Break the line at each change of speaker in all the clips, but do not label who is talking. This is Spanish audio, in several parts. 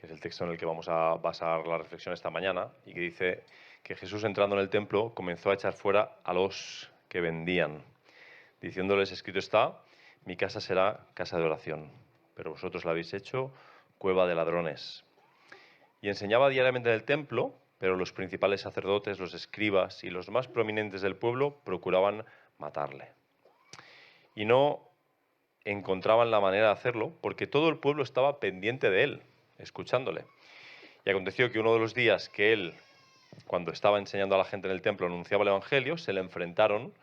que es el texto en el que vamos a basar la reflexión esta mañana, y que dice que Jesús, entrando en el templo, comenzó a echar fuera a los que vendían, diciéndoles: escrito está, mi casa será casa de oración, pero vosotros la habéis hecho cueva de ladrones. Y enseñaba diariamente en el templo, pero los principales sacerdotes, los escribas y los más prominentes del pueblo procuraban matarle. Y no encontraban la manera de hacerlo porque todo el pueblo estaba pendiente de él, escuchándole. Y aconteció que uno de los días que él, cuando estaba enseñando a la gente en el templo, anunciaba el evangelio, se le enfrentaron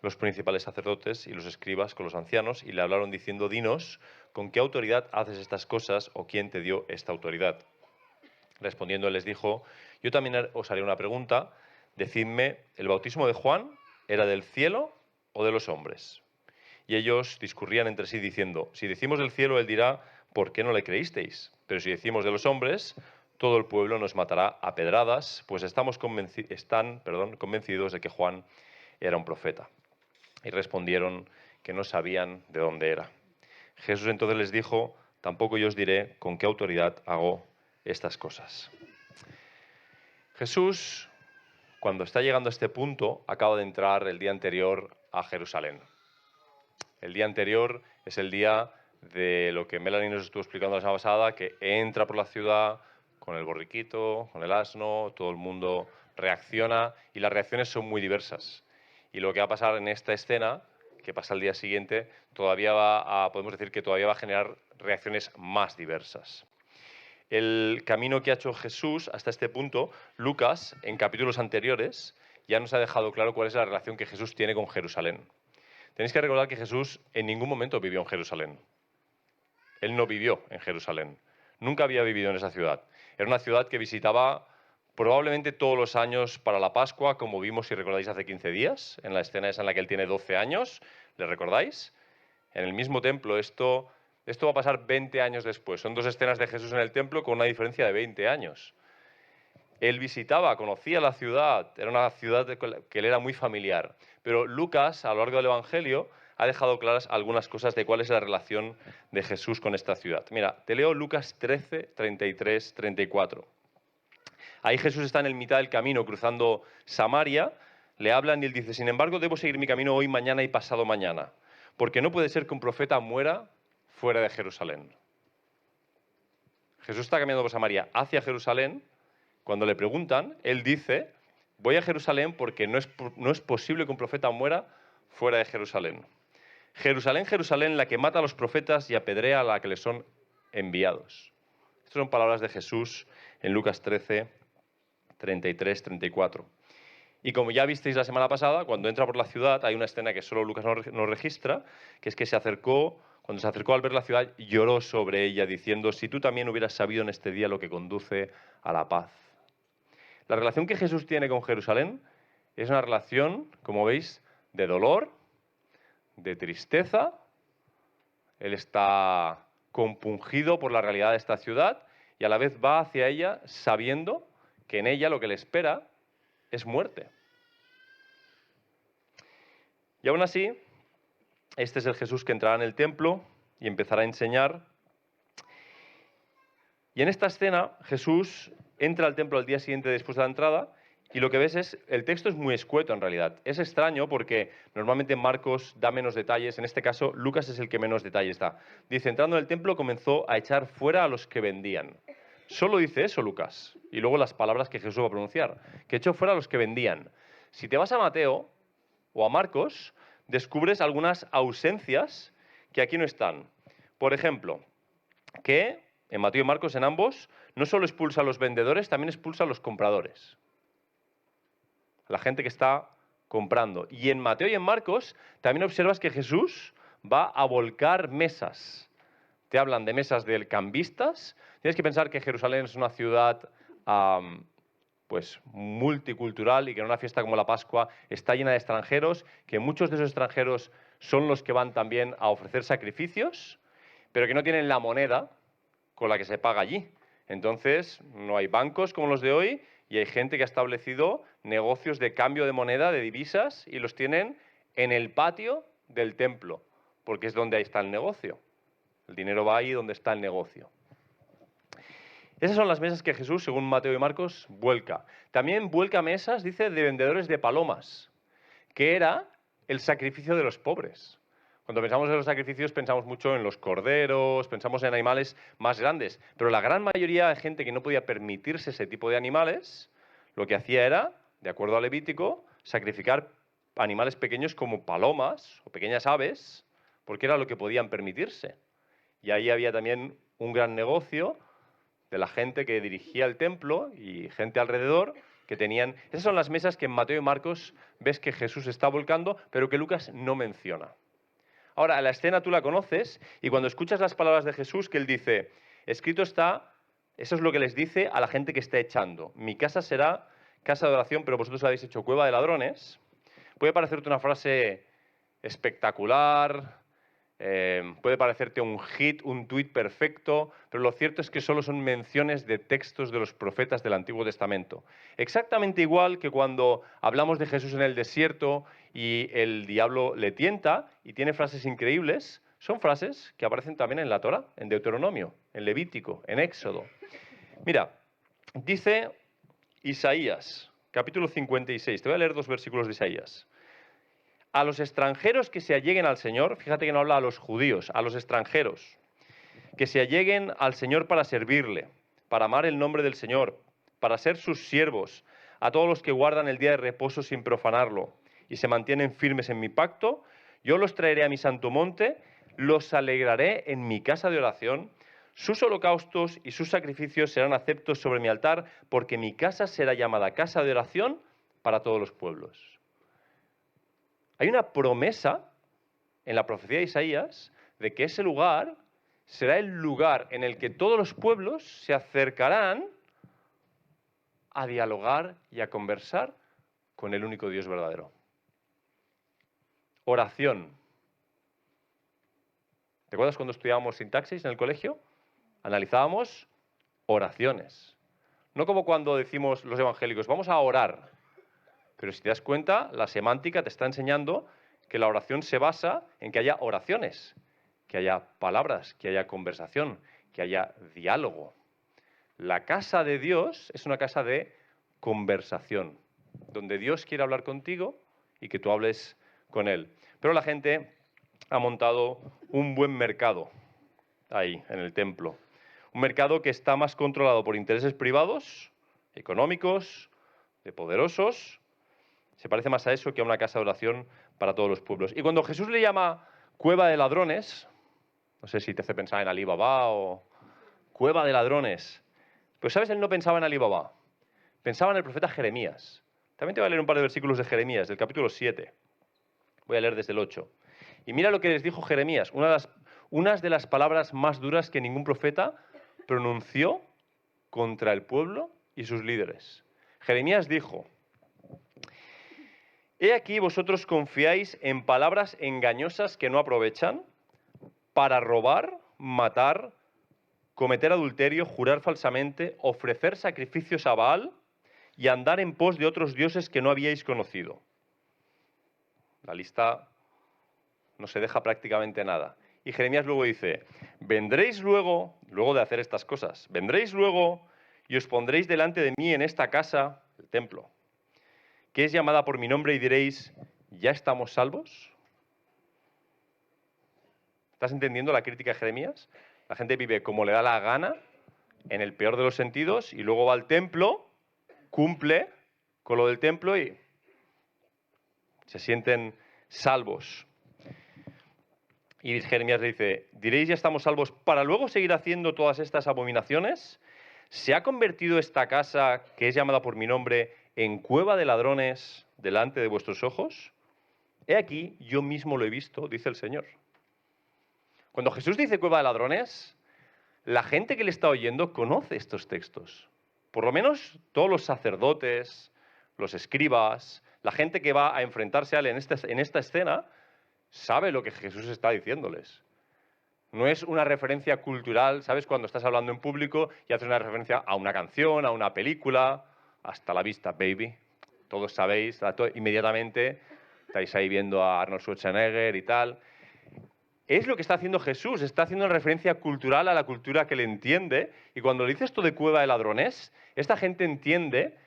los principales sacerdotes y los escribas con los ancianos y le hablaron diciendo: dinos, ¿con qué autoridad haces estas cosas o quién te dio esta autoridad? Respondiendo él les dijo: yo también os haré una pregunta, decidme, ¿el bautismo de Juan era del cielo o de los hombres? Y ellos discurrían entre sí diciendo: si decimos del cielo, él dirá, ¿por qué no le creísteis? Pero si decimos de los hombres, todo el pueblo nos matará a pedradas, pues están convencidos de que Juan era un profeta. Y respondieron que no sabían de dónde era. Jesús entonces les dijo: tampoco yo os diré con qué autoridad hago estas cosas. Jesús, cuando está llegando a este punto, acaba de entrar el día anterior a Jerusalén. El día anterior es el día de lo que Melanie nos estuvo explicando la semana pasada, que entra por la ciudad con el borriquito, con el asno, todo el mundo reacciona y las reacciones son muy diversas. Y lo que va a pasar en esta escena, que pasa el día siguiente, podemos decir que todavía va a generar reacciones más diversas. El camino que ha hecho Jesús hasta este punto, Lucas, en capítulos anteriores, ya nos ha dejado claro cuál es la relación que Jesús tiene con Jerusalén. Tenéis que recordar que Jesús en ningún momento vivió en Jerusalén. Él no vivió en Jerusalén. Nunca había vivido en esa ciudad. Era una ciudad que visitaba probablemente todos los años para la Pascua, como vimos, si recordáis, hace 15 días, en la escena esa en la que él tiene 12 años. ¿Le recordáis? En el mismo templo. Esto va a pasar 20 años después. Son dos escenas de Jesús en el templo con una diferencia de 20 años. Él visitaba, conocía la ciudad, era una ciudad que le era muy familiar. Pero Lucas, a lo largo del Evangelio, ha dejado claras algunas cosas de cuál es la relación de Jesús con esta ciudad. Mira, te leo Lucas 13, 33, 34. Ahí Jesús está en el mitad del camino, cruzando Samaria, le hablan y él dice: sin embargo, debo seguir mi camino hoy, mañana y pasado mañana, porque no puede ser que un profeta muera fuera de Jerusalén. Jesús está caminando por Samaria hacia Jerusalén. Cuando le preguntan, él dice: voy a Jerusalén porque no es posible que un profeta muera fuera de Jerusalén. Jerusalén, Jerusalén, la que mata a los profetas y apedrea a la que les son enviados. Estas son palabras de Jesús en Lucas 13, 33, 34. Y como ya visteis la semana pasada, cuando entra por la ciudad hay una escena que solo Lucas nos registra, que es que cuando se acercó al ver la ciudad, lloró sobre ella diciendo: si tú también hubieras sabido en este día lo que conduce a la paz. La relación que Jesús tiene con Jerusalén es una relación, como veis, de dolor, de tristeza. Él está compungido por la realidad de esta ciudad y a la vez va hacia ella sabiendo que en ella lo que le espera es muerte. Y aún así, este es el Jesús que entrará en el templo y empezará a enseñar. Y en esta escena, Jesús entra al templo al día siguiente después de la entrada y lo que ves el texto es muy escueto en realidad. Es extraño porque normalmente Marcos da menos detalles, en este caso Lucas es el que menos detalles da. Dice: entrando en el templo comenzó a echar fuera a los que vendían. Solo dice eso Lucas y luego las palabras que Jesús va a pronunciar, que echó fuera a los que vendían. Si te vas a Mateo o a Marcos, descubres algunas ausencias que aquí no están. Por ejemplo, que en Mateo y Marcos, en ambos, no solo expulsa a los vendedores, también expulsa a los compradores. La gente que está comprando. Y en Mateo y en Marcos también observas que Jesús va a volcar mesas. Te hablan de mesas de cambistas. Tienes que pensar que Jerusalén es una ciudad pues multicultural y que en una fiesta como la Pascua está llena de extranjeros, que muchos de esos extranjeros son los que van también a ofrecer sacrificios, pero que no tienen la moneda con la que se paga allí. Entonces, no hay bancos como los de hoy y hay gente que ha establecido negocios de cambio de moneda, de divisas, y los tienen en el patio del templo, porque es donde ahí está el negocio. El dinero va ahí donde está el negocio. Esas son las mesas que Jesús, según Mateo y Marcos, vuelca. También vuelca mesas, dice, de vendedores de palomas, que era el sacrificio de los pobres. Cuando pensamos en los sacrificios pensamos mucho en los corderos, pensamos en animales más grandes, pero la gran mayoría de gente que no podía permitirse ese tipo de animales, lo que hacía era, de acuerdo a Levítico, sacrificar animales pequeños como palomas o pequeñas aves, porque era lo que podían permitirse. Y ahí había también un gran negocio de la gente que dirigía el templo y gente alrededor que tenían... Esas son las mesas que en Mateo y Marcos ves que Jesús está volcando, pero que Lucas no menciona. Ahora, la escena tú la conoces y cuando escuchas las palabras de Jesús que él dice, escrito está, eso es lo que les dice a la gente que está echando. Mi casa será casa de oración, pero vosotros la habéis hecho cueva de ladrones. Puede parecerte una frase espectacular, puede parecerte un hit, un tuit perfecto, pero lo cierto es que solo son menciones de textos de los profetas del Antiguo Testamento. Exactamente igual que cuando hablamos de Jesús en el desierto y el diablo le tienta y tiene frases increíbles, son frases que aparecen también en la Torá, en Deuteronomio, en Levítico, en Éxodo. Mira, dice Isaías, capítulo 56, te voy a leer 2 versículos de Isaías. A los extranjeros que se alleguen al Señor, fíjate que no habla a los judíos, a los extranjeros, que se alleguen al Señor para servirle, para amar el nombre del Señor, para ser sus siervos, a todos los que guardan el día de reposo sin profanarlo y se mantienen firmes en mi pacto, yo los traeré a mi santo monte, los alegraré en mi casa de oración, sus holocaustos y sus sacrificios serán aceptos sobre mi altar, porque mi casa será llamada casa de oración para todos los pueblos. Hay una promesa en la profecía de Isaías de que ese lugar será el lugar en el que todos los pueblos se acercarán a dialogar y a conversar con el único Dios verdadero. Oración. ¿Te acuerdas cuando estudiábamos sintaxis en el colegio? Analizábamos oraciones. No como cuando decimos los evangélicos, vamos a orar. Pero si te das cuenta, la semántica te está enseñando que la oración se basa en que haya oraciones, que haya palabras, que haya conversación, que haya diálogo. La casa de Dios es una casa de conversación, donde Dios quiere hablar contigo y que tú hables con Él. Pero la gente ha montado un buen mercado ahí, en el templo. Un mercado que está más controlado por intereses privados, económicos, de poderosos. Se parece más a eso que a una casa de oración para todos los pueblos. Y cuando Jesús le llama cueva de ladrones, no sé si te hace pensar en Alí Babá o cueva de ladrones, pues sabes, él no pensaba en Alí Babá, pensaba en el profeta Jeremías. También te voy a leer un par de versículos de Jeremías, del capítulo 7. Voy a leer desde el 8. Y mira lo que les dijo Jeremías, unas de las palabras más duras que ningún profeta pronunció contra el pueblo y sus líderes. Jeremías dijo: he aquí vosotros confiáis en palabras engañosas que no aprovechan para robar, matar, cometer adulterio, jurar falsamente, ofrecer sacrificios a Baal y andar en pos de otros dioses que no habíais conocido. La lista no se deja prácticamente nada. Y Jeremías luego dice: vendréis luego de hacer estas cosas, vendréis luego y os pondréis delante de mí en esta casa, el templo, que es llamada por mi nombre, y diréis: ¿ya estamos salvos? ¿Estás entendiendo la crítica de Jeremías? La gente vive como le da la gana, en el peor de los sentidos, y luego va al templo, cumple con lo del templo y se sienten salvos. Y Jeremías le dice: diréis: ya estamos salvos, para luego seguir haciendo todas estas abominaciones. ¿Se ha convertido esta casa, que es llamada por mi nombre, en cueva de ladrones delante de vuestros ojos? He aquí, yo mismo lo he visto, dice el Señor. Cuando Jesús dice cueva de ladrones, la gente que le está oyendo conoce estos textos. Por lo menos todos los sacerdotes, los escribas, la gente que va a enfrentarse a él en esta escena, sabe lo que Jesús está diciéndoles. No es una referencia cultural, ¿sabes? Cuando estás hablando en público y haces una referencia a una canción, a una película, hasta la vista, baby. Todos sabéis, inmediatamente estáis ahí viendo a Arnold Schwarzenegger y tal. es lo que está haciendo Jesús, está haciendo una referencia cultural a la cultura que le entiende, y cuando le dice esto de cueva de ladrones, esta gente entiende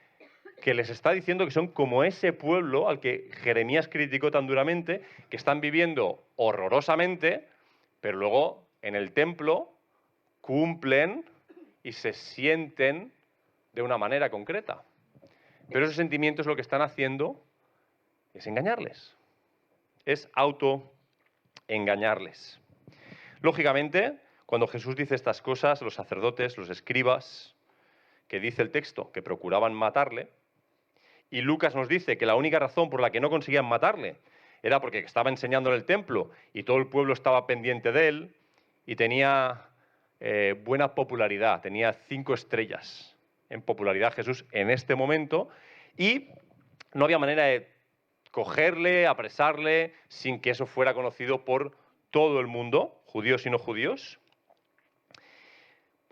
que les está diciendo que son como ese pueblo al que Jeremías criticó tan duramente, que están viviendo horrorosamente, pero luego en el templo cumplen y se sienten de una manera concreta. Pero esos sentimientos lo que están haciendo es engañarles, es autoengañarles. Lógicamente, cuando Jesús dice estas cosas, los sacerdotes, los escribas, que dice el texto, que procuraban matarle, y Lucas nos dice que la única razón por la que no conseguían matarle era porque estaba enseñando en el templo y todo el pueblo estaba pendiente de él y tenía buena popularidad, tenía 5 estrellas en popularidad Jesús en este momento, y no había manera de cogerle, apresarle, sin que eso fuera conocido por todo el mundo, judíos y no judíos.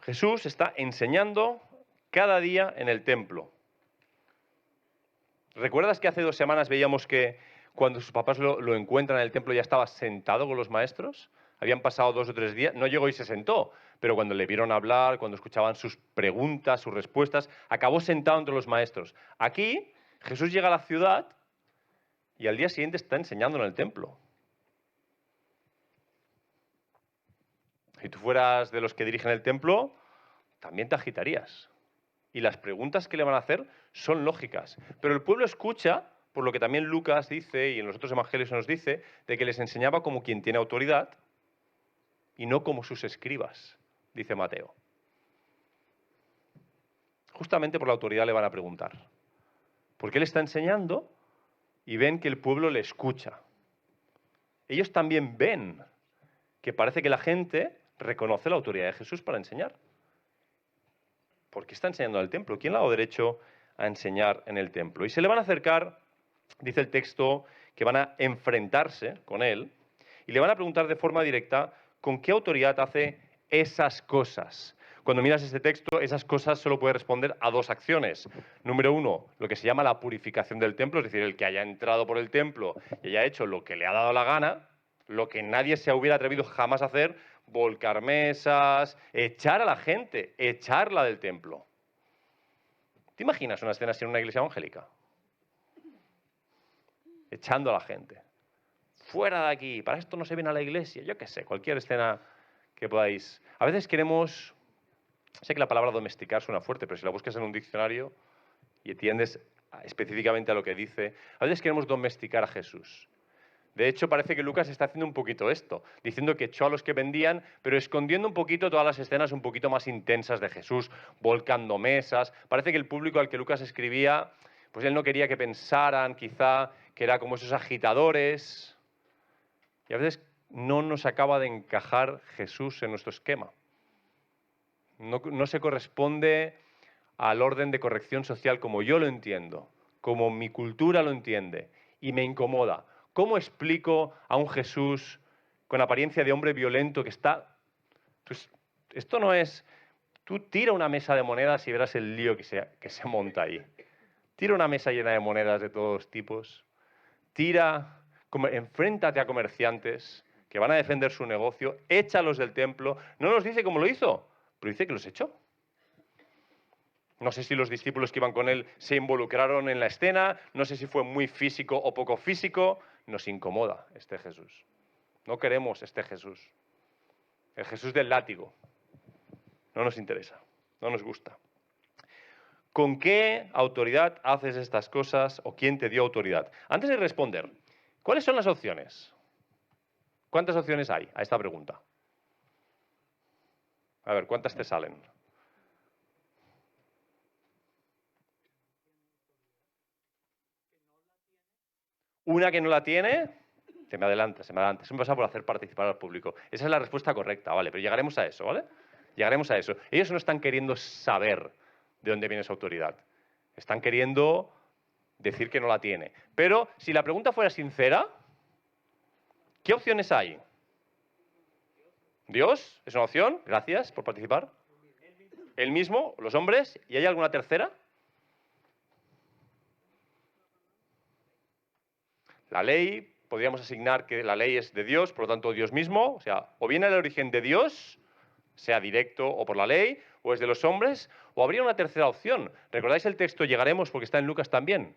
Jesús está enseñando cada día en el templo. ¿Recuerdas que hace 2 semanas veíamos que cuando sus papás lo encuentran en el templo ya estaba sentado con los maestros? Habían pasado 2 o 3 días, no llegó y se sentó, pero cuando le vieron hablar, cuando escuchaban sus preguntas, sus respuestas, acabó sentado entre los maestros. Aquí Jesús llega a la ciudad y al día siguiente está enseñando en el templo. Si tú fueras de los que dirigen el templo, también te agitarías. Y las preguntas que le van a hacer son lógicas. Pero el pueblo escucha, por lo que también Lucas dice y en los otros evangelios nos dice, de que les enseñaba como quien tiene autoridad y no como sus escribas, dice Mateo. Justamente por la autoridad le van a preguntar. Porque él está enseñando y ven que el pueblo le escucha. Ellos también ven que parece que la gente reconoce la autoridad de Jesús para enseñar. ¿Por qué está enseñando en el templo? ¿Quién le ha dado derecho a enseñar en el templo? Y se le van a acercar, dice el texto, que van a enfrentarse con él y le van a preguntar de forma directa con qué autoridad hace esas cosas. Cuando miras este texto, esas cosas solo puede responder a 2 acciones. Número 1, lo que se llama la purificación del templo, es decir, el que haya entrado por el templo y haya hecho lo que le ha dado la gana, lo que nadie se hubiera atrevido jamás a hacer, volcar mesas, echar a la gente, echarla del templo. ¿Te imaginas una escena así en una iglesia evangélica? Echando a la gente. Fuera de aquí, para esto no se viene a la iglesia, yo qué sé, cualquier escena que podáis. A veces queremos, sé que la palabra domesticar suena fuerte, pero si la buscas en un diccionario y atiendes específicamente a lo que dice, a veces queremos domesticar a Jesús. De hecho, parece que Lucas está haciendo un poquito esto, diciendo que echó a los que vendían, pero escondiendo un poquito todas las escenas un poquito más intensas de Jesús, volcando mesas. Parece que el público al que Lucas escribía, pues él no quería que pensaran quizá que era como esos agitadores. Y a veces no nos acaba de encajar Jesús en nuestro esquema. No se corresponde al orden de corrección social como yo lo entiendo, como mi cultura lo entiende, y me incomoda. ¿Cómo explico a un Jesús con apariencia de hombre violento que está... Pues, esto no es... Tú tira una mesa de monedas y verás el lío que se monta ahí. Tira una mesa llena de monedas de todos tipos. Enfréntate a comerciantes que van a defender su negocio, échalos del templo. No nos dice cómo lo hizo, pero dice que los echó. No sé si los discípulos que iban con él se involucraron en la escena, no sé si fue muy físico o poco físico. Nos incomoda este Jesús. No queremos este Jesús. El Jesús del látigo. No nos interesa, no nos gusta. ¿Con qué autoridad haces estas cosas o quién te dio autoridad? Antes de responder, ¿cuáles son las opciones? ¿Cuántas opciones hay a esta pregunta? A ver, ¿cuántas te salen? Una que no la tiene, se me adelanta. Eso me pasa por hacer participar al público. Esa es la respuesta correcta, ¿vale? Pero llegaremos a eso, ¿vale? Llegaremos a eso. Ellos no están queriendo saber de dónde viene su autoridad. Están queriendo decir que no la tiene. Pero si la pregunta fuera sincera, ¿qué opciones hay? ¿Dios? ¿Es una opción? Gracias por participar. ¿El mismo? ¿Los hombres? ¿Y hay alguna tercera? La ley, podríamos asignar que la ley es de Dios, por lo tanto Dios mismo, o sea, o viene el origen de Dios, sea directo o por la ley, o es de los hombres, o habría una tercera opción. ¿Recordáis el texto? Llegaremos porque está en Lucas también.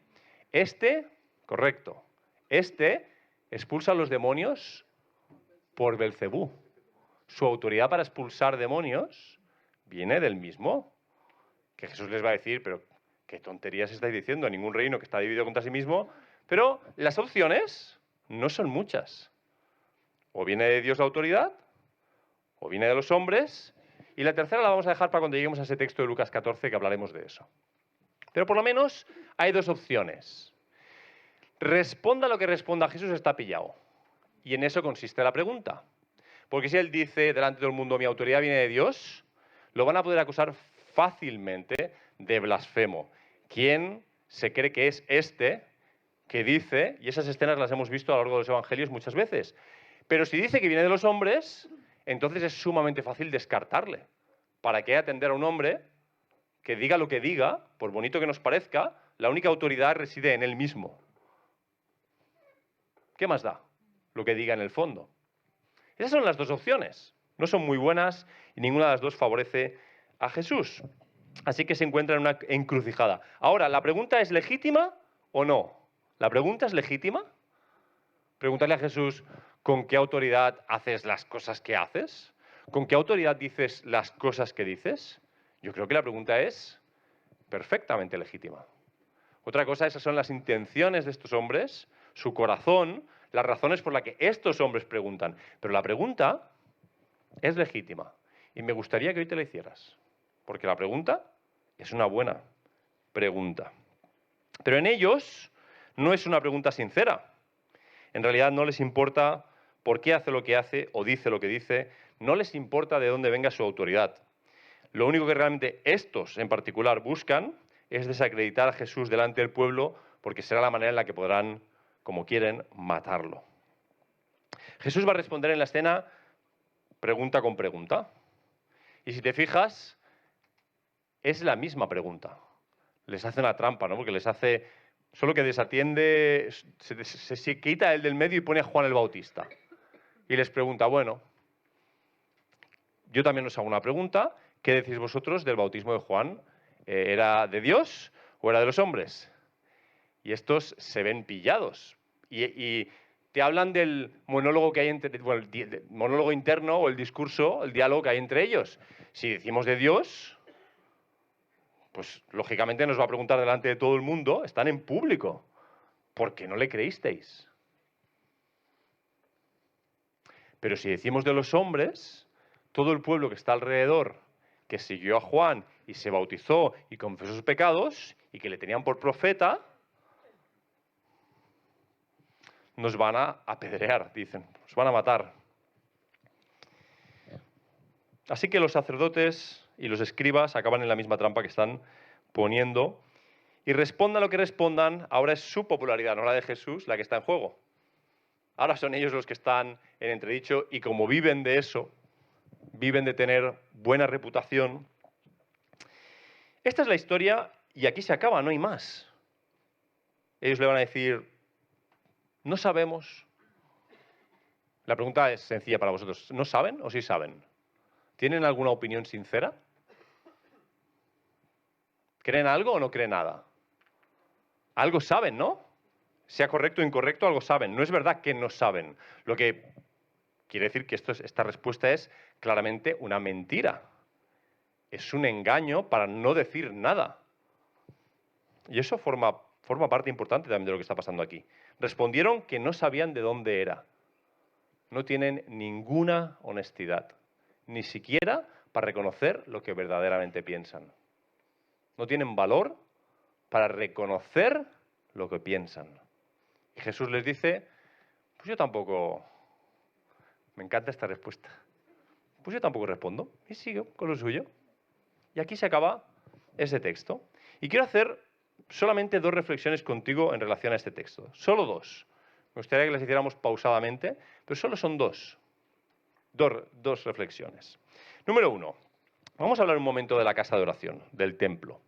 Correcto, expulsa a los demonios por Belcebú. Su autoridad para expulsar demonios viene del mismo. Que Jesús les va a decir, pero qué tonterías estáis diciendo, ningún reino que está dividido contra sí mismo. Pero las opciones no son muchas. O viene de Dios la autoridad, o viene de los hombres, y la tercera la vamos a dejar para cuando lleguemos a ese texto de Lucas 14, que hablaremos de eso. Pero por lo menos hay dos opciones. Responda lo que responda Jesús, está pillado. Y en eso consiste la pregunta. Porque si él dice delante de todo el mundo, mi autoridad viene de Dios, lo van a poder acusar fácilmente de blasfemo. ¿Quién se cree que es este que dice, y esas escenas las hemos visto a lo largo de los evangelios muchas veces, pero si dice que viene de los hombres, entonces es sumamente fácil descartarle. ¿Para qué atender a un hombre que diga lo que diga, por bonito que nos parezca, la única autoridad reside en él mismo? ¿Qué más da lo que diga en el fondo? Esas son las dos opciones. No son muy buenas y ninguna de las dos favorece a Jesús. Así que se encuentra en una encrucijada. Ahora, ¿la pregunta es legítima o no? ¿La pregunta es legítima? Preguntarle a Jesús, ¿con qué autoridad haces las cosas que haces? ¿Con qué autoridad dices las cosas que dices? Yo creo que la pregunta es perfectamente legítima. Otra cosa, esas son las intenciones de estos hombres, su corazón, las razones por las que estos hombres preguntan. Pero la pregunta es legítima. Y me gustaría que hoy te la hicieras. Porque la pregunta es una buena pregunta. Pero en ellos no es una pregunta sincera. En realidad no les importa por qué hace lo que hace o dice lo que dice. No les importa de dónde venga su autoridad. Lo único que realmente estos en particular buscan es desacreditar a Jesús delante del pueblo porque será la manera en la que podrán, como quieren, matarlo. Jesús va a responder en la escena pregunta con pregunta. Y si te fijas, es la misma pregunta. Les hace una trampa, ¿no? Porque les hace, solo que desatiende, se quita el del medio y pone a Juan el Bautista. Y les pregunta, bueno, yo también os hago una pregunta. ¿Qué decís vosotros del bautismo de Juan? ¿Era de Dios o era de los hombres? Y estos se ven pillados. Y te hablan del monólogo que hay entre, bueno, el monólogo interno o el discurso, el diálogo que hay entre ellos. Si decimos de Dios, pues lógicamente nos va a preguntar delante de todo el mundo, están en público, ¿por qué no le creísteis? Pero si decimos de los hombres, todo el pueblo que está alrededor, que siguió a Juan y se bautizó y confesó sus pecados y que le tenían por profeta, nos van a apedrear, dicen, nos van a matar. Así que los sacerdotes y los escribas acaban en la misma trampa que están poniendo y respondan lo que respondan, ahora es su popularidad, no la de Jesús, la que está en juego. Ahora son ellos los que están en entredicho y como viven de eso, viven de tener buena reputación. Esta es la historia y aquí se acaba, no hay más. Ellos le van a decir, no sabemos. La pregunta es sencilla para vosotros, ¿no saben o sí saben? ¿Tienen alguna opinión sincera? ¿Creen algo o no creen nada? Algo saben, ¿no? Sea correcto o incorrecto, algo saben. No es verdad que no saben. Lo que quiere decir que esta respuesta es claramente una mentira. Es un engaño para no decir nada. Y eso forma parte importante también de lo que está pasando aquí. Respondieron que no sabían de dónde era. No tienen ninguna honestidad, ni siquiera para reconocer lo que verdaderamente piensan. No tienen valor para reconocer lo que piensan. Y Jesús les dice, pues yo tampoco, me encanta esta respuesta, pues yo tampoco respondo y sigo con lo suyo. Y aquí se acaba ese texto. Y quiero hacer solamente dos reflexiones contigo en relación a este texto. Solo dos. Me gustaría que las hiciéramos pausadamente, pero solo son dos. Dos reflexiones. Número uno, vamos a hablar un momento de la casa de oración, del templo.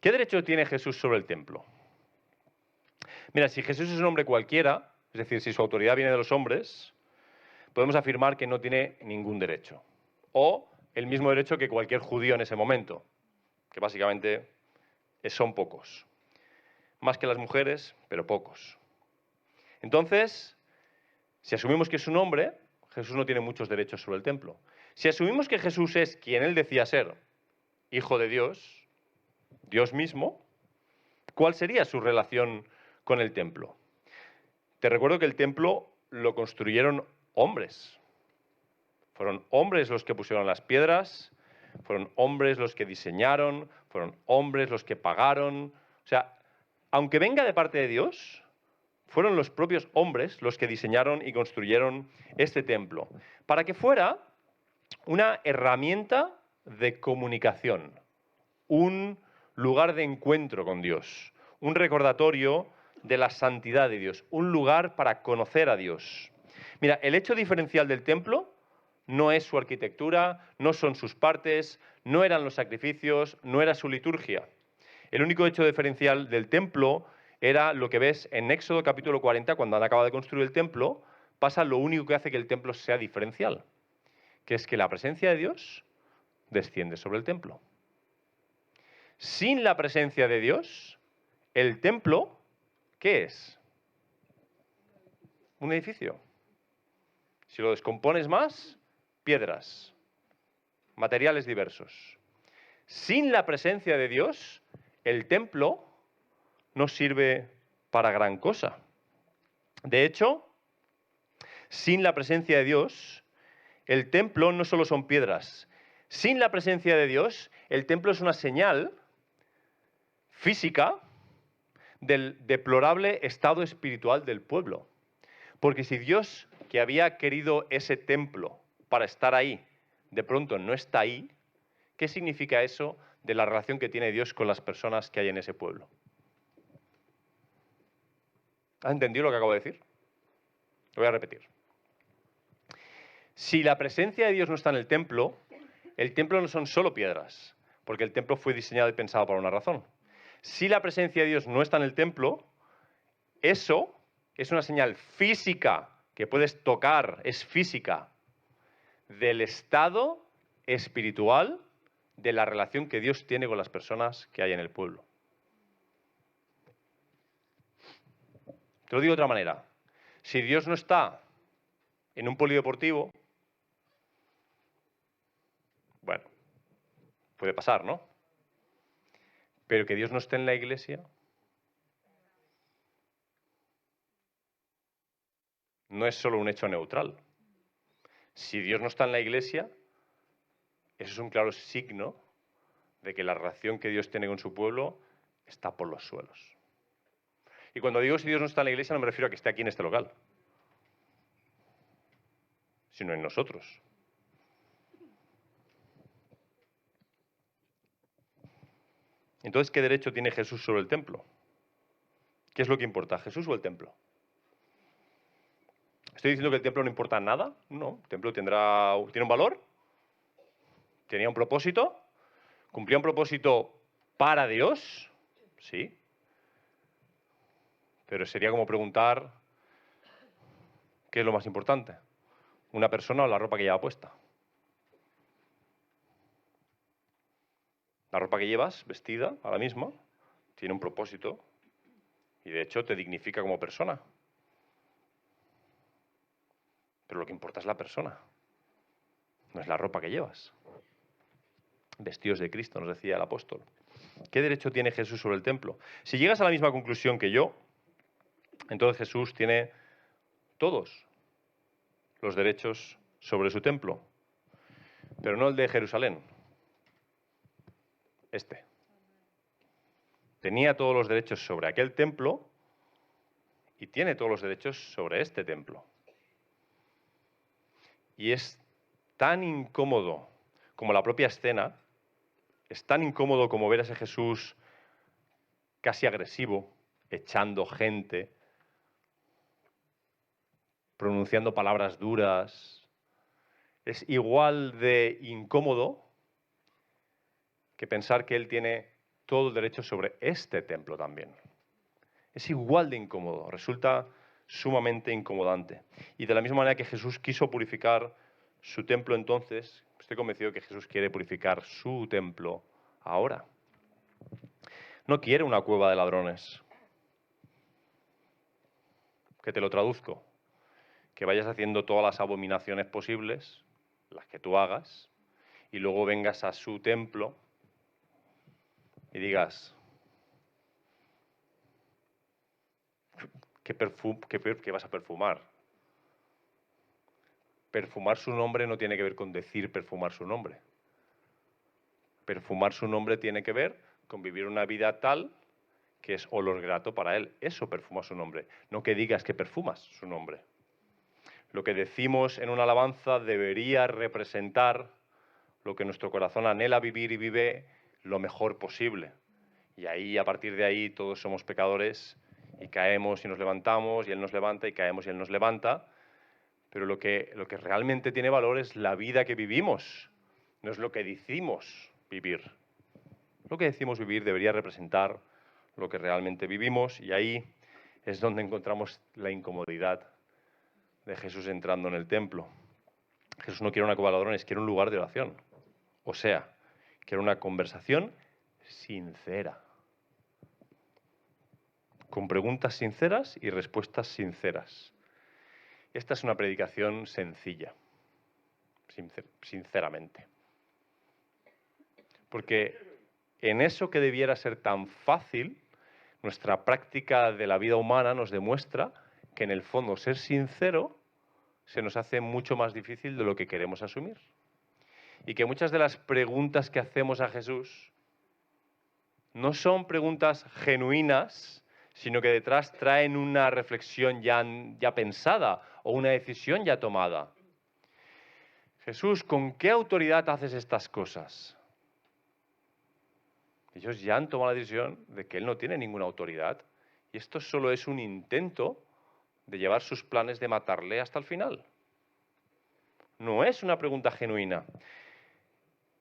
¿Qué derecho tiene Jesús sobre el templo? Mira, si Jesús es un hombre cualquiera, es decir, si su autoridad viene de los hombres, podemos afirmar que no tiene ningún derecho. O el mismo derecho que cualquier judío en ese momento, que básicamente son pocos. Más que las mujeres, pero pocos. Entonces, si asumimos que es un hombre, Jesús no tiene muchos derechos sobre el templo. Si asumimos que Jesús es quien él decía ser, Hijo de Dios, Dios mismo, ¿cuál sería su relación con el templo? Te recuerdo que el templo lo construyeron hombres. Fueron hombres los que pusieron las piedras, fueron hombres los que diseñaron, fueron hombres los que pagaron. O sea, aunque venga de parte de Dios, fueron los propios hombres los que diseñaron y construyeron este templo, para que fuera una herramienta de comunicación, un lugar de encuentro con Dios, un recordatorio de la santidad de Dios, un lugar para conocer a Dios. Mira, el hecho diferencial del templo no es su arquitectura, no son sus partes, no eran los sacrificios, no era su liturgia. El único hecho diferencial del templo era lo que ves en Éxodo capítulo 40, cuando han acabado de construir el templo, pasa lo único que hace que el templo sea diferencial, que es que la presencia de Dios desciende sobre el templo. Sin la presencia de Dios, el templo, ¿qué es? Un edificio. Si lo descompones más, piedras, materiales diversos. Sin la presencia de Dios, el templo no sirve para gran cosa. De hecho, sin la presencia de Dios, el templo no solo son piedras. Sin la presencia de Dios, el templo es una señal física del deplorable estado espiritual del pueblo. Porque si Dios, que había querido ese templo para estar ahí, de pronto no está ahí, ¿qué significa eso de la relación que tiene Dios con las personas que hay en ese pueblo? ¿Has entendido lo que acabo de decir? Lo voy a repetir. Si la presencia de Dios no está en el templo no son solo piedras, porque el templo fue diseñado y pensado por una razón. Si la presencia de Dios no está en el templo, eso es una señal física que puedes tocar, es física, del estado espiritual de la relación que Dios tiene con las personas que hay en el pueblo. Te lo digo de otra manera. Si Dios no está en un polideportivo, bueno, puede pasar, ¿no? Pero que Dios no esté en la iglesia no es solo un hecho neutral. Si Dios no está en la iglesia, eso es un claro signo de que la relación que Dios tiene con su pueblo está por los suelos. Y cuando digo si Dios no está en la iglesia, no me refiero a que esté aquí en este local, sino en nosotros. Entonces, ¿qué derecho tiene Jesús sobre el templo? ¿Qué es lo que importa, Jesús o el templo? ¿Estoy diciendo que el templo no importa nada? No, el templo tiene un valor, tenía un propósito, cumplía un propósito para Dios, sí, pero sería como preguntar ¿qué es lo más importante? ¿Una persona o la ropa que lleva puesta? La ropa que llevas, vestida, ahora mismo, tiene un propósito y de hecho te dignifica como persona. Pero lo que importa es la persona, no es la ropa que llevas. Vestidos de Cristo, nos decía el apóstol. ¿Qué derecho tiene Jesús sobre el templo? Si llegas a la misma conclusión que yo, entonces Jesús tiene todos los derechos sobre su templo, pero no el de Jerusalén. Tenía todos los derechos sobre aquel templo y tiene todos los derechos sobre este templo. Y es tan incómodo como la propia escena, es tan incómodo como ver a ese Jesús casi agresivo, echando gente, pronunciando palabras duras. Es igual de incómodo que pensar que él tiene todo el derecho sobre este templo también. Es igual de incómodo, resulta sumamente incomodante. Y de la misma manera que Jesús quiso purificar su templo entonces, estoy convencido que Jesús quiere purificar su templo ahora. No quiere una cueva de ladrones. Que te lo traduzco. Que vayas haciendo todas las abominaciones posibles, las que tú hagas, y luego vengas a su templo y digas, ¿qué vas a perfumar? Perfumar su nombre no tiene que ver con decir perfumar su nombre. Perfumar su nombre tiene que ver con vivir una vida tal que es olor grato para él. Eso perfuma su nombre. No que digas que perfumas su nombre. Lo que decimos en una alabanza debería representar lo que nuestro corazón anhela vivir y vive lo mejor posible. Y ahí, a partir de ahí, todos somos pecadores y caemos y nos levantamos y Él nos levanta y caemos y Él nos levanta. Pero lo que realmente tiene valor es la vida que vivimos, no es lo que decimos vivir. Lo que decimos vivir debería representar lo que realmente vivimos y ahí es donde encontramos la incomodidad de Jesús entrando en el templo. Jesús no quiere una cueva de ladrones, quiere un lugar de oración. O sea, quiere una conversación sincera, con preguntas sinceras y respuestas sinceras. Esta es una predicación sencilla, sinceramente. Porque en eso que debiera ser tan fácil, nuestra práctica de la vida humana nos demuestra que en el fondo ser sincero se nos hace mucho más difícil de lo que queremos asumir. Y que muchas de las preguntas que hacemos a Jesús no son preguntas genuinas, sino que detrás traen una reflexión ya pensada o una decisión ya tomada. Jesús, ¿con qué autoridad haces estas cosas? Ellos ya han tomado la decisión de que Él no tiene ninguna autoridad y esto solo es un intento de llevar sus planes de matarle hasta el final. No es una pregunta genuina.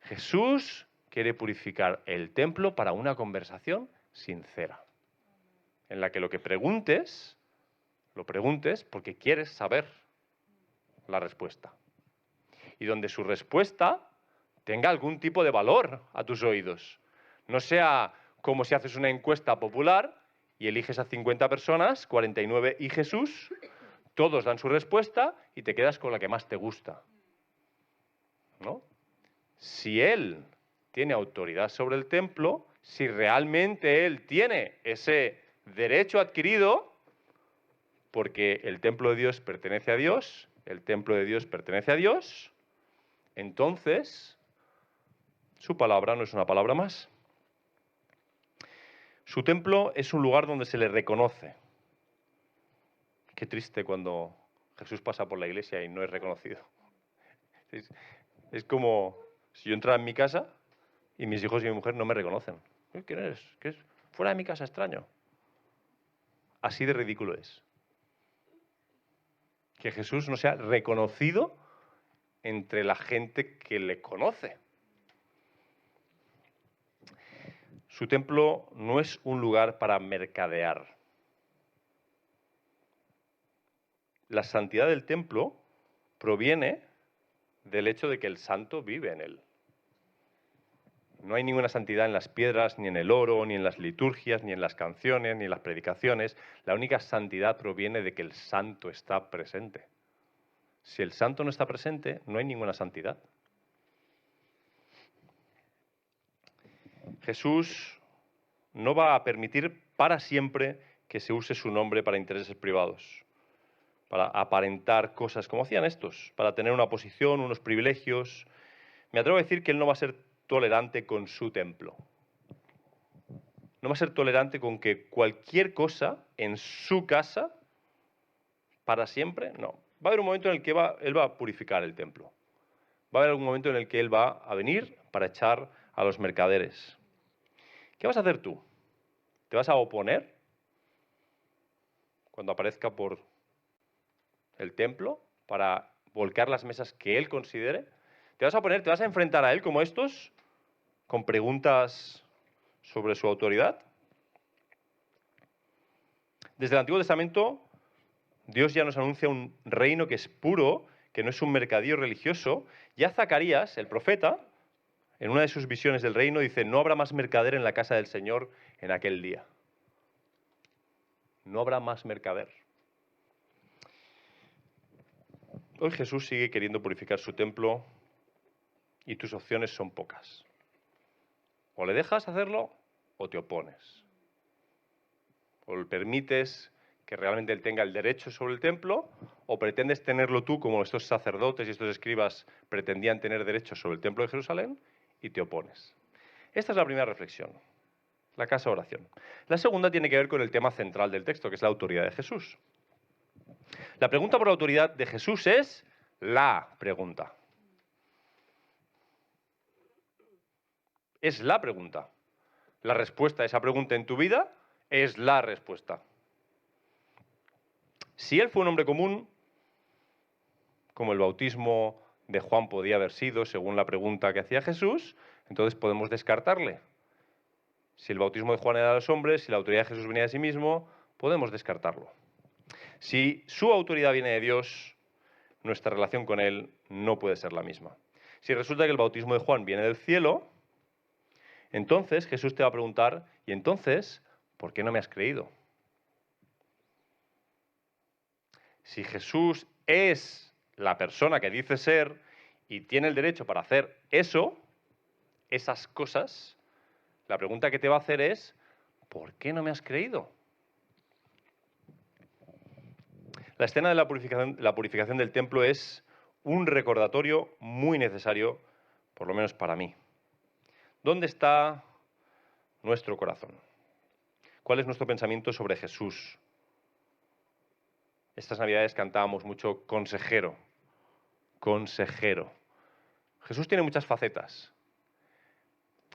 Jesús quiere purificar el templo para una conversación sincera, en la que lo que preguntes, lo preguntes porque quieres saber la respuesta. Y donde su respuesta tenga algún tipo de valor a tus oídos. No sea como si haces una encuesta popular y eliges a 50 personas, 49 y Jesús, todos dan su respuesta y te quedas con la que más te gusta. ¿No? Si Él tiene autoridad sobre el templo, si realmente Él tiene ese derecho adquirido, porque el templo de Dios pertenece a Dios, el templo de Dios pertenece a Dios, entonces su palabra no es una palabra más. Su templo es un lugar donde se le reconoce. Qué triste cuando Jesús pasa por la iglesia y no es reconocido. Es como si yo entrara en mi casa y mis hijos y mi mujer no me reconocen. ¿Quién eres? ¿Qué es? Fuera de mi casa, extraño. Así de ridículo es. Que Jesús no sea reconocido entre la gente que le conoce. Su templo no es un lugar para mercadear. La santidad del templo proviene del hecho de que el santo vive en él. No hay ninguna santidad en las piedras, ni en el oro, ni en las liturgias, ni en las canciones, ni en las predicaciones. La única santidad proviene de que el santo está presente. Si el santo no está presente, no hay ninguna santidad. Jesús no va a permitir para siempre que se use su nombre para intereses privados, para aparentar cosas como hacían estos, para tener una posición, unos privilegios. Me atrevo a decir que Él no va a ser tolerante con su templo. No va a ser tolerante con que cualquier cosa en su casa, para siempre, no. Va a haber un momento en el que Él va a purificar el templo. Va a haber algún momento en el que Él va a venir para echar a los mercaderes. ¿Qué vas a hacer tú? ¿Te vas a oponer cuando aparezca por el templo para volcar las mesas que Él considere? ¿Te vas a oponer, te vas a enfrentar a Él como estos, con preguntas sobre su autoridad? Desde el Antiguo Testamento, Dios ya nos anuncia un reino que es puro, que no es un mercadillo religioso. Ya Zacarías, el profeta, en una de sus visiones del reino, dice: no habrá más mercader en la casa del Señor en aquel día. No habrá más mercader. Hoy Jesús sigue queriendo purificar su templo y tus opciones son pocas. O le dejas hacerlo o te opones. O le permites que realmente él tenga el derecho sobre el templo, o pretendes tenerlo tú, como estos sacerdotes y estos escribas pretendían tener derecho sobre el templo de Jerusalén, y te opones. Esta es la primera reflexión, la casa de oración. La segunda tiene que ver con el tema central del texto, que es la autoridad de Jesús. La pregunta por la autoridad de Jesús es la pregunta. Es la pregunta. La respuesta a esa pregunta en tu vida es la respuesta. Si él fue un hombre común, como el bautismo de Juan podía haber sido, según la pregunta que hacía Jesús, entonces podemos descartarle. Si el bautismo de Juan era de los hombres, si la autoridad de Jesús venía de sí mismo, podemos descartarlo. Si su autoridad viene de Dios, nuestra relación con él no puede ser la misma. Si resulta que el bautismo de Juan viene del cielo, entonces Jesús te va a preguntar: ¿y entonces por qué no me has creído? Si Jesús es la persona que dice ser y tiene el derecho para hacer eso, esas cosas, la pregunta que te va a hacer es: ¿por qué no me has creído? La escena de la purificación del templo es un recordatorio muy necesario, por lo menos para mí. ¿Dónde está nuestro corazón? ¿Cuál es nuestro pensamiento sobre Jesús? Estas Navidades cantábamos mucho consejero, consejero. Jesús tiene muchas facetas,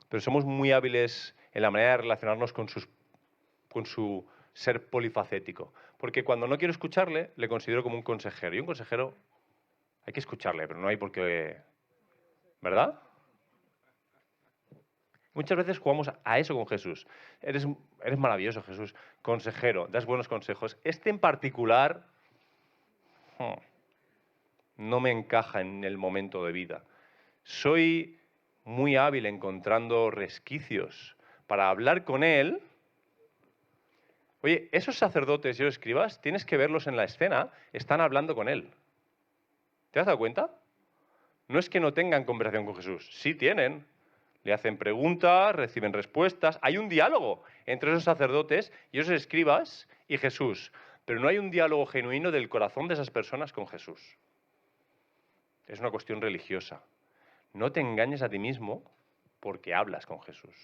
pero somos muy hábiles en la manera de relacionarnos con su ser polifacético. Porque cuando no quiero escucharle, le considero como un consejero. Y un consejero hay que escucharle, pero no hay por qué... ¿Verdad? Muchas veces jugamos a eso con Jesús. Eres maravilloso, Jesús. Consejero, das buenos consejos. Este en particular no me encaja en el momento de vida. Soy muy hábil encontrando resquicios para hablar con él. Oye, esos sacerdotes y los escribas, tienes que verlos en la escena, están hablando con él. ¿Te has dado cuenta? No es que no tengan conversación con Jesús, sí tienen. Le hacen preguntas, reciben respuestas. Hay un diálogo entre esos sacerdotes y esos escribas y Jesús. Pero no hay un diálogo genuino del corazón de esas personas con Jesús. Es una cuestión religiosa. No te engañes a ti mismo porque hablas con Jesús.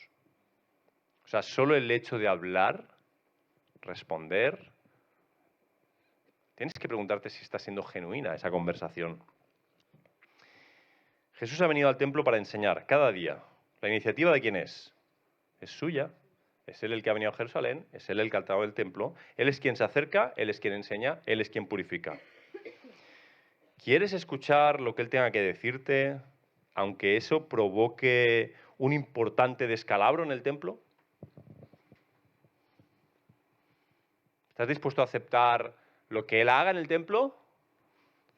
O sea, solo el hecho de hablar, responder, tienes que preguntarte si está siendo genuina esa conversación. Jesús ha venido al templo para enseñar cada día. ¿La iniciativa de quién es? Es suya. Es él el que ha venido a Jerusalén, es él el que ha entrado al templo. Él es quien se acerca, él es quien enseña, él es quien purifica. ¿Quieres escuchar lo que él tenga que decirte, aunque eso provoque un importante descalabro en el templo? ¿Estás dispuesto a aceptar lo que él haga en el templo?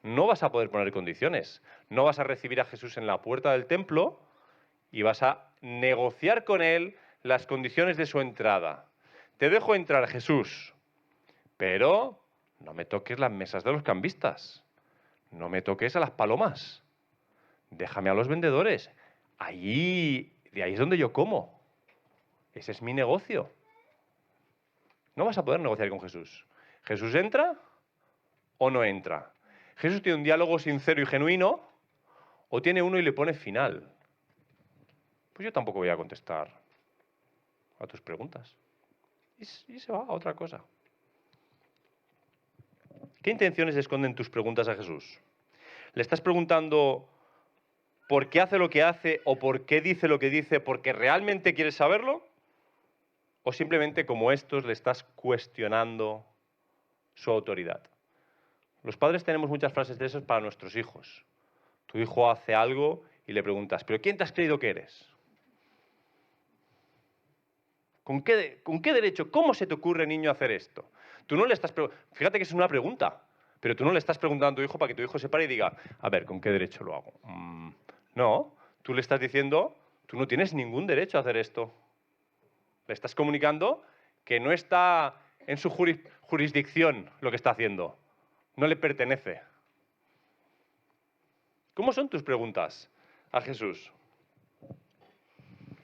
No vas a poder poner condiciones. No vas a recibir a Jesús en la puerta del templo y vas a negociar con él las condiciones de su entrada. Te dejo entrar, Jesús, pero no me toques las mesas de los cambistas. No me toques a las palomas. Déjame a los vendedores. De ahí es donde yo como. Ese es mi negocio. No vas a poder negociar con Jesús. ¿Jesús entra o no entra? ¿Jesús tiene un diálogo sincero y genuino o tiene uno y le pone final? Pues yo tampoco voy a contestar a tus preguntas. Y se va a otra cosa. ¿Qué intenciones esconden tus preguntas a Jesús? ¿Le estás preguntando por qué hace lo que hace o por qué dice lo que dice porque realmente quieres saberlo? ¿O simplemente, como estos, le estás cuestionando su autoridad? Los padres tenemos muchas frases de esas para nuestros hijos. Tu hijo hace algo y le preguntas: ¿pero quién te has creído que eres? ¿Con qué derecho? ¿Cómo se te ocurre, niño, hacer esto? Tú no le estás... Fíjate que es una pregunta, pero tú no le estás preguntando a tu hijo para que tu hijo se pare y diga, a ver, ¿con qué derecho lo hago? No, tú le estás diciendo, tú no tienes ningún derecho a hacer esto. Le estás comunicando que no está en su jurisdicción lo que está haciendo. No le pertenece. ¿Cómo son tus preguntas a Jesús?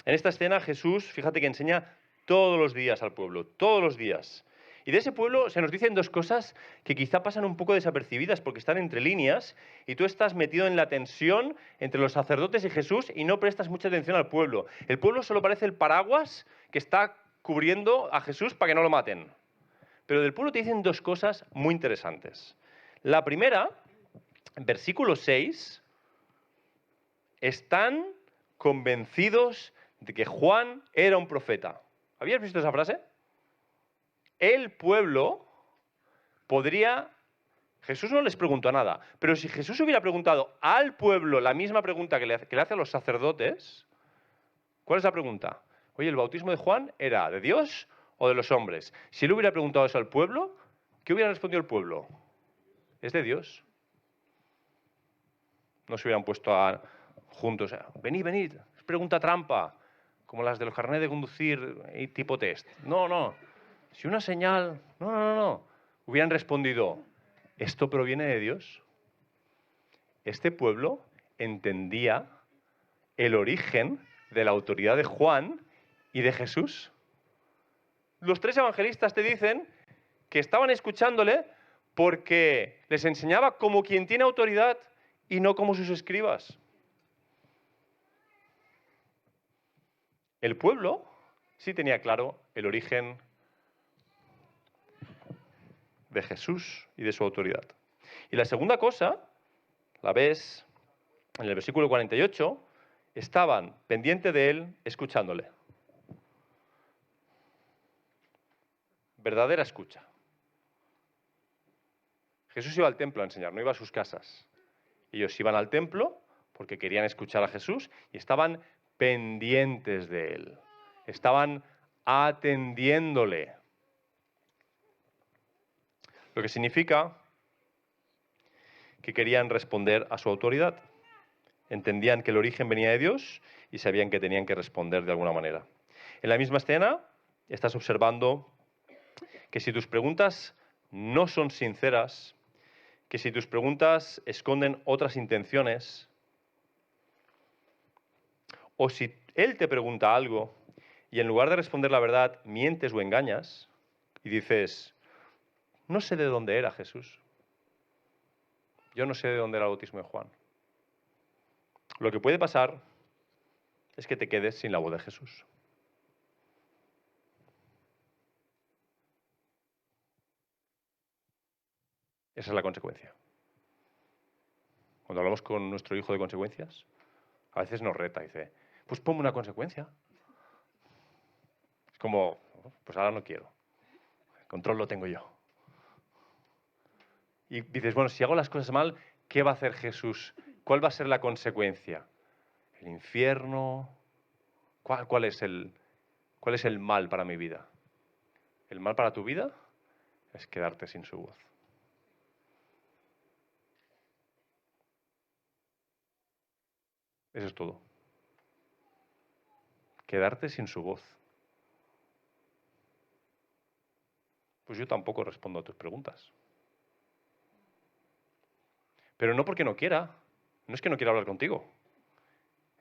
En esta escena Jesús, fíjate que enseña todos los días al pueblo, todos los días. Y de ese pueblo se nos dicen dos cosas que quizá pasan un poco desapercibidas porque están entre líneas y tú estás metido en la tensión entre los sacerdotes y Jesús y no prestas mucha atención al pueblo. El pueblo solo parece el paraguas que está cubriendo a Jesús para que no lo maten. Pero del pueblo te dicen dos cosas muy interesantes. La primera, en versículo 6, están convencidos de que Juan era un profeta. ¿Habías visto esa frase? El pueblo podría... Jesús no les preguntó nada, pero si Jesús hubiera preguntado al pueblo la misma pregunta que le hace a los sacerdotes, ¿cuál es la pregunta? Oye, ¿el bautismo de Juan era de Dios o de los hombres? Si él hubiera preguntado eso al pueblo, ¿qué hubiera respondido el pueblo? Es de Dios. No se hubieran puesto juntos, venid, venid, es pregunta trampa, como las de los carnets de conducir y tipo test. No, no. Si una señal... No. Hubieran respondido, ¿esto proviene de Dios? Este pueblo entendía el origen de la autoridad de Juan y de Jesús. Los tres evangelistas te dicen que estaban escuchándole porque les enseñaba como quien tiene autoridad y no como sus escribas. El pueblo sí tenía claro el origen de Jesús y de su autoridad. Y la segunda cosa, la ves en el versículo 48, estaban pendientes de él, escuchándole. Verdadera escucha. Jesús iba al templo a enseñar, no iba a sus casas. Ellos iban al templo porque querían escuchar a Jesús y estaban pendientes de él. Estaban atendiéndole. Lo que significa que querían responder a su autoridad. Entendían que el origen venía de Dios y sabían que tenían que responder de alguna manera. En la misma escena estás observando que si tus preguntas no son sinceras, que si tus preguntas esconden otras intenciones, o si él te pregunta algo y en lugar de responder la verdad mientes o engañas y dices, no sé de dónde era Jesús, yo no sé de dónde era el bautismo de Juan. Lo que puede pasar es que te quedes sin la voz de Jesús. Esa es la consecuencia. Cuando hablamos con nuestro hijo de consecuencias, a veces nos reta y dice, pues ponme una consecuencia. Es como, pues ahora no quiero. El control lo tengo yo. Y dices, bueno, si hago las cosas mal, ¿qué va a hacer Jesús? ¿Cuál va a ser la consecuencia? ¿El infierno? ¿Cuál es el mal para mi vida? El mal para tu vida es quedarte sin su voz. Eso es todo. Quedarte sin su voz. Pues yo tampoco respondo a tus preguntas. Pero no porque no quiera. No es que no quiera hablar contigo.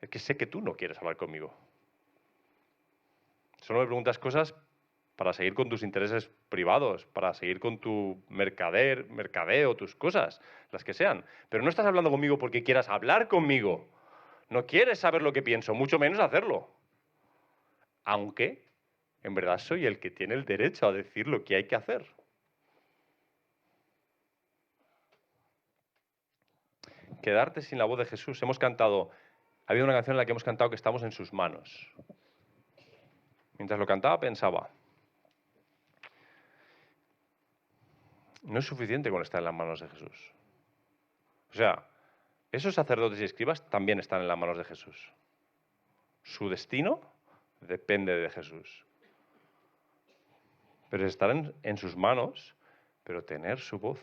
Es que sé que tú no quieres hablar conmigo. Solo me preguntas cosas para seguir con tus intereses privados, para seguir con tu mercadeo, tus cosas, las que sean. Pero no estás hablando conmigo porque quieras hablar conmigo. No quieres saber lo que pienso, mucho menos hacerlo. Aunque, en verdad, soy el que tiene el derecho a decir lo que hay que hacer. Quedarte sin la voz de Jesús. Ha habido una canción en la que hemos cantado que estamos en sus manos. Mientras lo cantaba pensaba, no es suficiente con estar en las manos de Jesús. O sea, esos sacerdotes y escribas también están en las manos de Jesús. Su destino depende de Jesús. pero es estar en sus manos, pero tener su voz.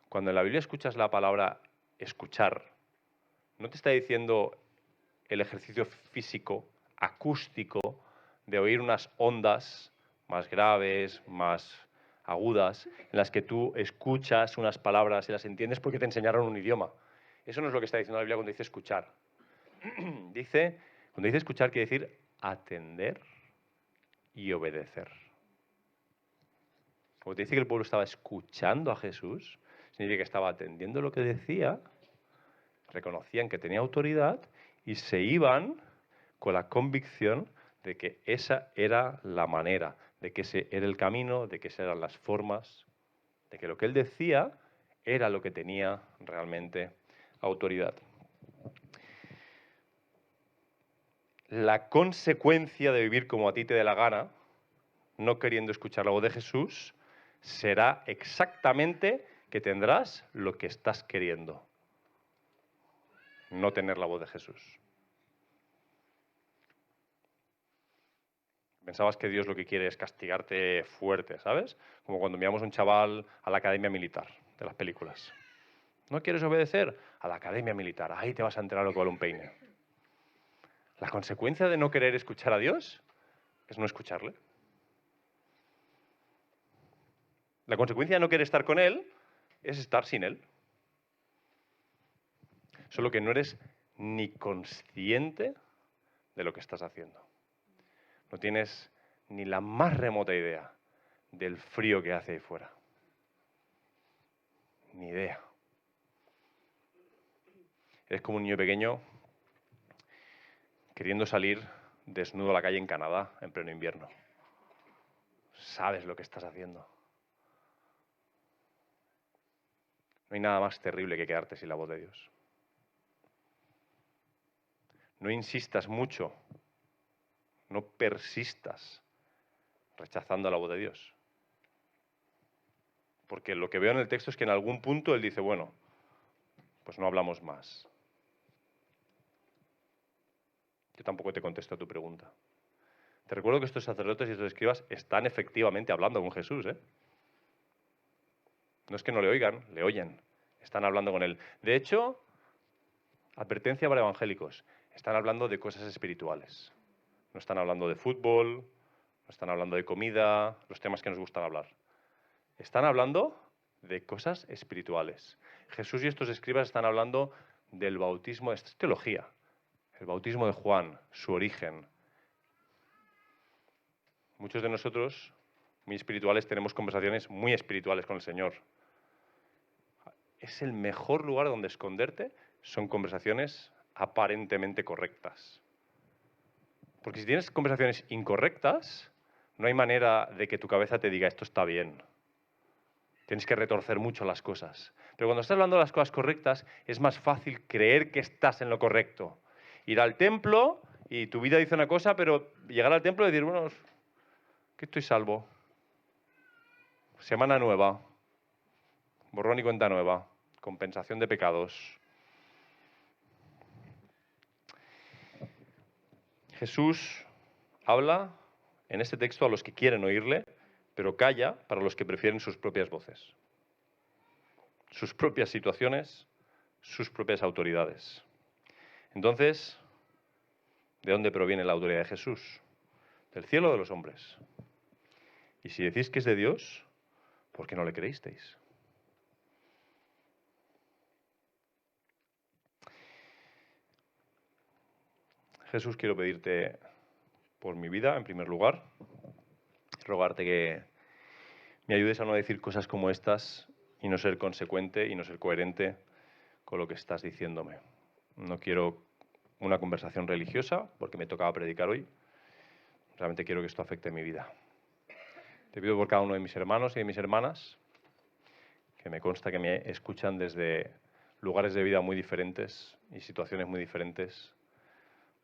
Cuando en la Biblia escuchas la palabra escuchar, no te está diciendo el ejercicio físico, acústico, de oír unas ondas más graves, más agudas, en las que tú escuchas unas palabras y las entiendes porque te enseñaron un idioma. Eso no es lo que está diciendo la Biblia cuando dice escuchar. Cuando dice escuchar quiere decir atender y obedecer. Cuando te dice que el pueblo estaba escuchando a Jesús, significa que estaba atendiendo lo que decía, reconocían que tenía autoridad y se iban con la convicción de que esa era la manera, de que ese era el camino, de que esas eran las formas, de que lo que él decía era lo que tenía realmente autoridad. La consecuencia de vivir como a ti te dé la gana, no queriendo escuchar la voz de Jesús, será exactamente que tendrás lo que estás queriendo. No tener la voz de Jesús. Pensabas que Dios lo que quiere es castigarte fuerte, ¿sabes? Como cuando enviamos a un chaval a la academia militar de las películas. ¿No quieres obedecer? A la academia militar. Ahí te vas a enterar lo que vale un peine. La consecuencia de no querer escuchar a Dios es no escucharle. La consecuencia de no querer estar con Él es estar sin Él. Solo que no eres ni consciente de lo que estás haciendo. No tienes ni la más remota idea del frío que hace ahí fuera. Ni idea. Eres como un niño pequeño queriendo salir desnudo a la calle en Canadá en pleno invierno. Sabes lo que estás haciendo. No hay nada más terrible que quedarte sin la voz de Dios. No insistas mucho, no persistas rechazando la voz de Dios. Porque lo que veo en el texto es que en algún punto Él dice, bueno, pues no hablamos más. Yo tampoco te contesto a tu pregunta. Te recuerdo que estos sacerdotes y estos escribas están efectivamente hablando con Jesús, ¿eh? No es que no le oigan, le oyen. Están hablando con Él. De hecho, advertencia para evangélicos, están hablando de cosas espirituales. No están hablando de fútbol, no están hablando de comida, los temas que nos gustan hablar. Están hablando de cosas espirituales. Jesús y estos escribas están hablando del bautismo, esto es teología, el bautismo de Juan, su origen. Muchos de nosotros, muy espirituales, tenemos conversaciones muy espirituales con el Señor. Es el mejor lugar donde esconderte, son conversaciones aparentemente correctas. Porque si tienes conversaciones incorrectas, no hay manera de que tu cabeza te diga esto está bien. Tienes que retorcer mucho las cosas. Pero cuando estás hablando de las cosas correctas, es más fácil creer que estás en lo correcto. Ir al templo y tu vida dice una cosa, pero llegar al templo y decir, bueno, que estoy salvo. Semana nueva. Borrón y cuenta nueva. Compensación de pecados. Jesús habla en este texto a los que quieren oírle, pero calla para los que prefieren sus propias voces, sus propias situaciones, sus propias autoridades. Entonces, ¿de dónde proviene la autoridad de Jesús? ¿Del cielo o de los hombres? Y si decís que es de Dios, ¿por qué no le creísteis? Jesús, quiero pedirte por mi vida, en primer lugar, rogarte que me ayudes a no decir cosas como estas y no ser consecuente y no ser coherente con lo que estás diciéndome. No quiero una conversación religiosa, porque me tocaba predicar hoy. Realmente quiero que esto afecte mi vida. Te pido por cada uno de mis hermanos y de mis hermanas, que me consta que me escuchan desde lugares de vida muy diferentes y situaciones muy diferentes,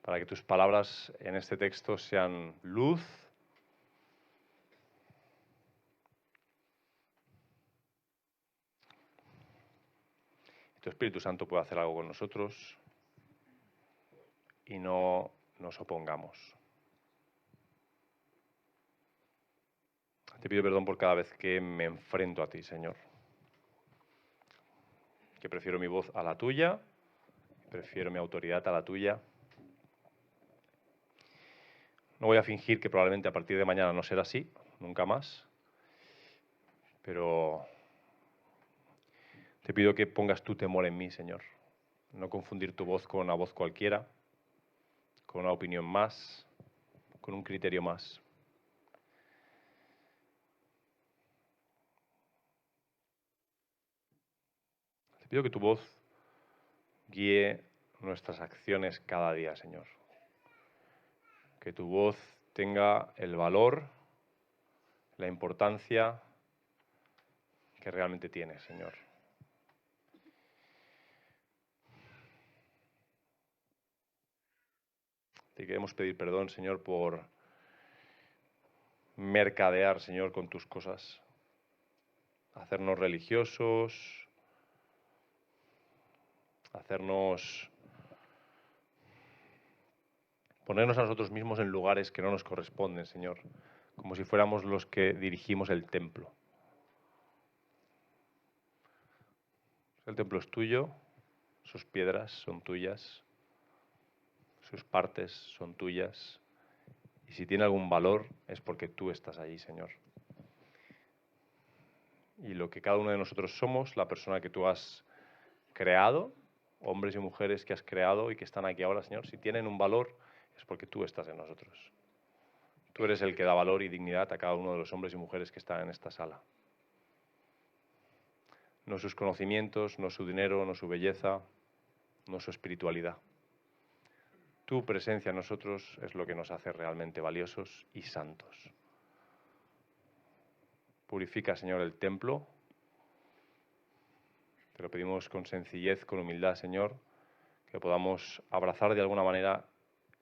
para que tus palabras en este texto sean luz, tu Espíritu Santo pueda hacer algo con nosotros y no nos opongamos. Te pido perdón por cada vez que me enfrento a ti, Señor. Que prefiero mi voz a la tuya, prefiero mi autoridad a la tuya. No voy a fingir que probablemente a partir de mañana no será así, nunca más. Pero te pido que pongas tu temor en mí, Señor. No confundir tu voz con una voz cualquiera, con una opinión más, con un criterio más. Te pido que tu voz guíe nuestras acciones cada día, Señor. Que tu voz tenga el valor, la importancia que realmente tiene, Señor. Te queremos pedir perdón, Señor, por mercadear, Señor, con tus cosas. Hacernos religiosos, ponernos a nosotros mismos en lugares que no nos corresponden, Señor, como si fuéramos los que dirigimos el templo. El templo es tuyo, sus piedras son tuyas, sus partes son tuyas, y si tiene algún valor es porque tú estás allí, Señor. Y lo que cada uno de nosotros somos, la persona que tú has creado, hombres y mujeres que has creado y que están aquí ahora, Señor, si tienen un valor es porque tú estás en nosotros. Tú eres el que da valor y dignidad a cada uno de los hombres y mujeres que están en esta sala. No sus conocimientos, no su dinero, no su belleza, no su espiritualidad. Tu presencia en nosotros es lo que nos hace realmente valiosos y santos. Purifica, Señor, el templo. Te lo pedimos con sencillez, con humildad, Señor, que podamos abrazar de alguna manera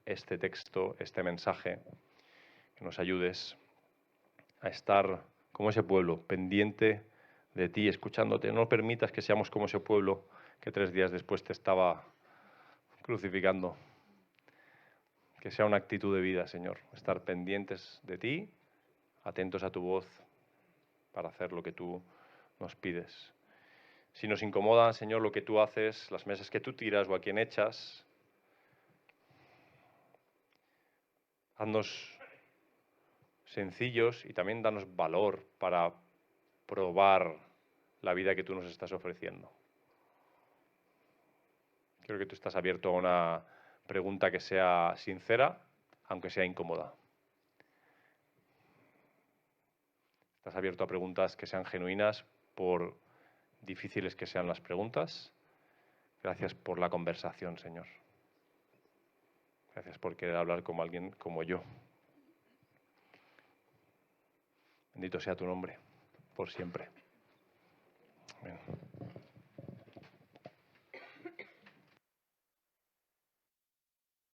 este texto, este mensaje, que nos ayudes a estar como ese pueblo, pendiente de ti, escuchándote. No permitas que seamos como ese pueblo que 3 días después te estaba crucificando. Que sea una actitud de vida, Señor, estar pendientes de ti, atentos a tu voz para hacer lo que tú nos pides. Si nos incomoda, Señor, lo que tú haces, las mesas que tú tiras o a quien echas, haznos sencillos y también danos valor para probar la vida que tú nos estás ofreciendo. Creo que tú estás abierto a una pregunta que sea sincera, aunque sea incómoda. Estás abierto a preguntas que sean genuinas, por difíciles que sean las preguntas. Gracias por la conversación, Señor. Gracias por querer hablar como alguien como yo. Bendito sea tu nombre, por siempre. Amén.